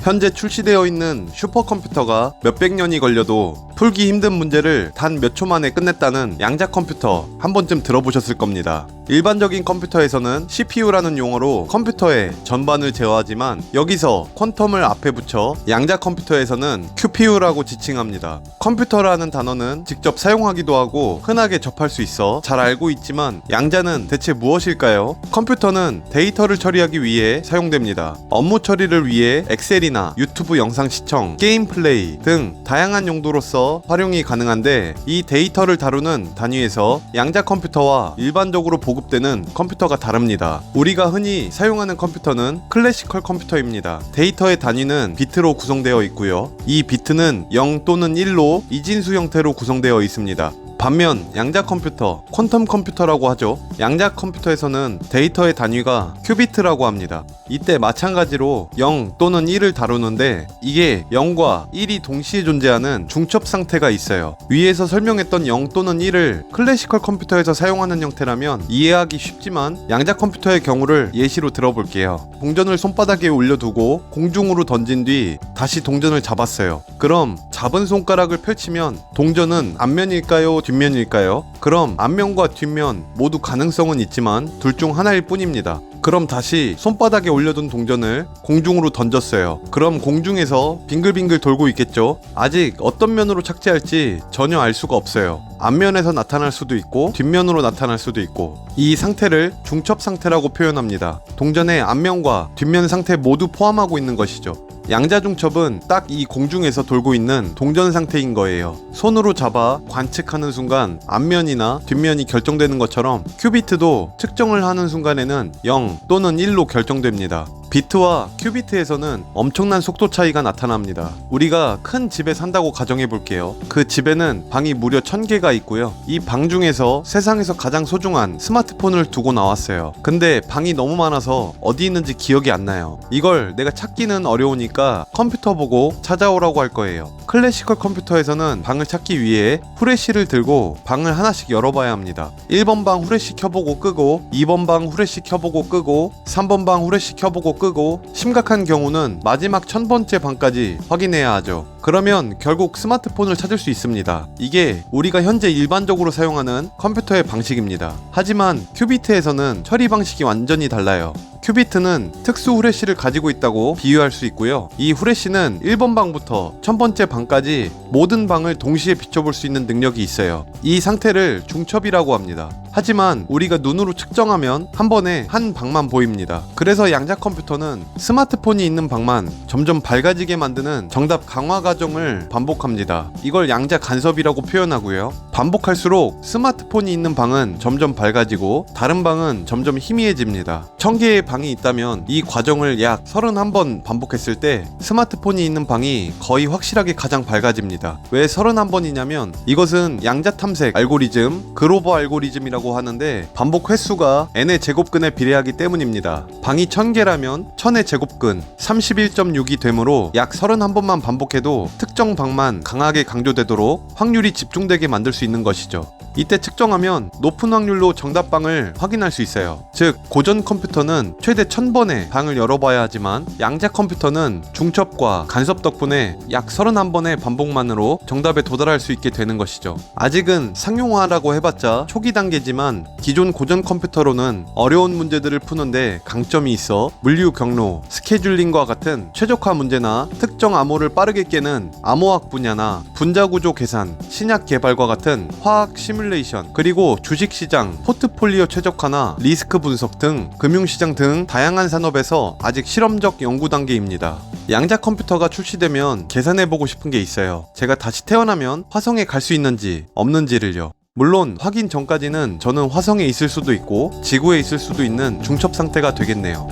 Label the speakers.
Speaker 1: 현재 출시되어 있는 슈퍼컴퓨터가 몇백 년이 걸려도 풀기 힘든 문제를 단 몇 초 만에 끝냈다는 양자 컴퓨터 한 번쯤 들어보셨을 겁니다. 일반적인 컴퓨터에서는 CPU라는 용어로 컴퓨터의 전반을 제어하지만 여기서 퀀텀을 앞에 붙여 양자 컴퓨터에서는 QPU라고 지칭합니다. 컴퓨터라는 단어는 직접 사용하기도 하고 흔하게 접할 수 있어 잘 알고 있지만 양자는 대체 무엇일까요? 컴퓨터는 데이터를 처리하기 위해 사용됩니다. 업무 처리를 위해 엑셀이나 유튜브 영상 시청, 게임 플레이 등 다양한 용도로서 활용이 가능한데 이 데이터를 다루는 단위에서 양자 컴퓨터와 일반적으로 보급되는 컴퓨터가 다릅니다. 우리가 흔히 사용하는 컴퓨터는 클래시컬 컴퓨터입니다. 데이터의 단위는 비트로 구성되어 있고요. 이 비트는 0 또는 1로 이진수 형태로 구성되어 있습니다. 반면 양자 컴퓨터, 퀀텀 컴퓨터라고 하죠. 양자 컴퓨터에서는 데이터의 단위가 큐비트라고 합니다. 이때 마찬가지로 0 또는 1을 다루는데 이게 0과 1이 동시에 존재하는 중첩 상태가 있어요. 위에서 설명했던 0 또는 1을 클래시컬 컴퓨터에서 사용하는 형태라면 이해하기 쉽지만 양자 컴퓨터의 경우를 예시로 들어볼게요. 동전을 손바닥에 올려두고 공중으로 던진 뒤 다시 동전을 잡았어요. 그럼 잡은 손가락을 펼치면 동전은 앞면일까요? 뒷면일까요? 그럼 앞면과 뒷면 모두 가능성은 있지만 둘 중 하나일 뿐입니다. 그럼 다시 손바닥에 올려둔 동전을 공중으로 던졌어요. 그럼 공중에서 빙글빙글 돌고 있겠죠? 아직 어떤 면으로 착지할지 전혀 알 수가 없어요. 앞면에서 나타날 수도 있고 뒷면으로 나타날 수도 있고 이 상태를 중첩 상태라고 표현합니다. 동전의 앞면과 뒷면 상태 모두 포함하고 있는 것이죠. 양자 중첩은 딱 이 공중에서 돌고 있는 동전 상태인 거예요. 손으로 잡아 관측하는 순간 앞면이나 뒷면이 결정되는 것처럼 큐비트도 측정을 하는 순간에는 0 또는 1로 결정됩니다. 비트와 큐비트에서는 엄청난 속도 차이가 나타납니다. 우리가 큰 집에 산다고 가정해 볼게요. 그 집에는 방이 무려 1000개가 있고요. 이 방 중에서 세상에서 가장 소중한 스마트폰을 두고 나왔어요. 근데 방이 너무 많아서 어디 있는지 기억이 안 나요. 이걸 내가 찾기는 어려우니까 컴퓨터 보고 찾아오라고 할 거예요. 클래시컬 컴퓨터에서는 방을 찾기 위해 후레쉬를 들고 방을 하나씩 열어봐야 합니다. 1번 방 후레쉬 켜보고 끄고 2번 방 후레쉬 켜보고 끄고 3번 방 후레쉬 켜보고 끄고 심각한 경우는 마지막 1000번째 방까지 확인해야 하죠. 그러면 결국 스마트폰을 찾을 수 있습니다. 이게 우리가 현재 일반적으로 사용하는 컴퓨터의 방식입니다. 하지만 큐비트에서는 처리 방식이 완전히 달라요. 큐비트는 특수 후레쉬를 가지고 있다고 비유할 수 있고요. 이 후레쉬는 1번 방부터 1000번째 방까지 모든 방을 동시에 비춰볼 수 있는 능력이 있어요. 이 상태를 중첩이라고 합니다. 하지만 우리가 눈으로 측정하면 한 번에 한 방만 보입니다. 그래서 양자 컴퓨터는 스마트폰이 있는 방만 점점 밝아지게 만드는 정답 강화 과정을 반복합니다. 이걸 양자 간섭이라고 표현하고요. 반복할수록 스마트폰이 있는 방은 점점 밝아지고 다른 방은 점점 희미해집니다. 1000개의 방이 있다면 이 과정을 약 31번 반복했을 때 스마트폰이 있는 방이 거의 확실하게 가장 밝아집니다. 왜 31번이냐면 이것은 양자 탐색 알고리즘, 그로버 알고리즘이라고 하는데 반복 횟수가 n의 제곱근에 비례하기 때문입니다. 방이 1000개라면 1000의 제곱근 31.6이 되므로 약 31번만 반복해도 특정 방만 강하게 강조되도록 확률이 집중되게 만들 수 있는 것이죠. 이때 측정하면 높은 확률로 정답방을 확인할 수 있어요. 즉 고전 컴퓨터는 최대 1000번의 방을 열어봐야 하지만 양자 컴퓨터는 중첩과 간섭 덕분에 약 31번의 반복만으로 정답에 도달할 수 있게 되는 것이죠. 아직은 상용화라고 해봤자 초기 단계지만 기존 고전 컴퓨터로는 어려운 문제들을 푸는데 강점이 있어 물류 경로, 스케줄링과 같은 최적화 문제나 특정 암호를 빠르게 깨는 암호학 분야나 분자구조 계산, 신약 개발과 같은 화학 시뮬레이션, 그리고 주식시장, 포트폴리오 최적화나 리스크 분석 등 금융시장 등 다양한 산업에서 아직 실험적 연구 단계입니다. 양자 컴퓨터가 출시되면 계산해보고 싶은 게 있어요. 제가 다시 태어나면 화성에 갈 수 있는지 없는지를요. 물론 확인 전까지는 저는 화성에 있을 수도 있고 지구에 있을 수도 있는 중첩 상태가 되겠네요.